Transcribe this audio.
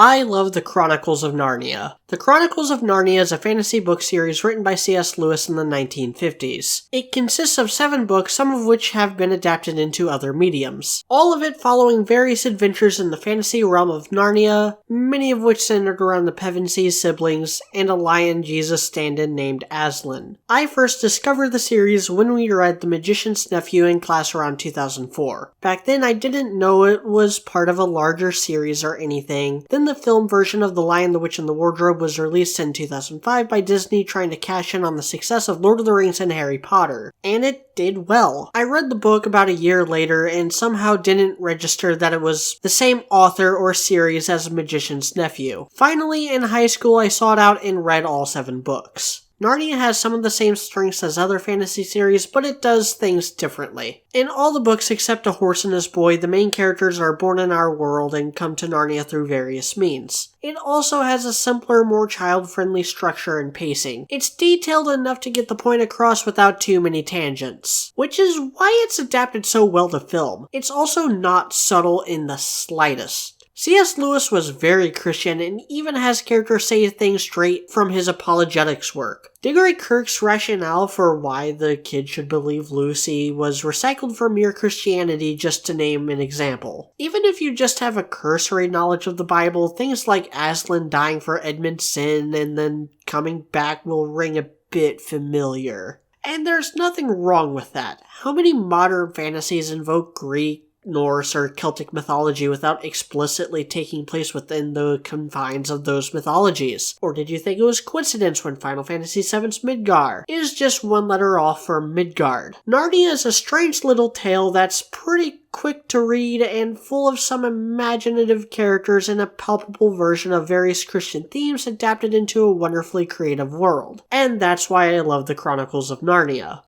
I love The Chronicles of Narnia. The Chronicles of Narnia is a fantasy book series written by C.S. Lewis in the 1950s. It consists of 7 books, some of which have been adapted into other mediums. All of it following various adventures in the fantasy realm of Narnia, many of which centered around the Pevensey siblings and a lion Jesus stand-in named Aslan. I first discovered the series when we read The Magician's Nephew in class around 2004. Back then I didn't know it was part of a larger series or anything. Then the film version of The Lion, the Witch, and the Wardrobe was released in 2005 by Disney, trying to cash in on the success of Lord of the Rings and Harry Potter. And it did well. I read the book about a year later and somehow didn't register that it was the same author or series as Magician's Nephew. Finally, in high school, I sought out and read all 7 books. Narnia has some of the same strengths as other fantasy series, but it does things differently. In all the books except A Horse and His Boy, the main characters are born in our world and come to Narnia through various means. It also has a simpler, more child-friendly structure and pacing. It's detailed enough to get the point across without too many tangents, which is why it's adapted so well to film. It's also not subtle in the slightest. C.S. Lewis was very Christian and even has characters say things straight from his apologetics work. Diggory Kirk's rationale for why the kid should believe Lucy was recycled from mere Christianity, just to name an example. Even if you just have a cursory knowledge of the Bible, things like Aslan dying for Edmund's sin and then coming back will ring a bit familiar. And there's nothing wrong with that. How many modern fantasies invoke Greek, Norse, or Celtic mythology without explicitly taking place within the confines of those mythologies? Or did you think it was coincidence when Final Fantasy VII's Midgar is just one letter off from Midgard? Narnia is a strange little tale that's pretty quick to read and full of some imaginative characters and a palpable version of various Christian themes adapted into a wonderfully creative world. And that's why I love The Chronicles of Narnia.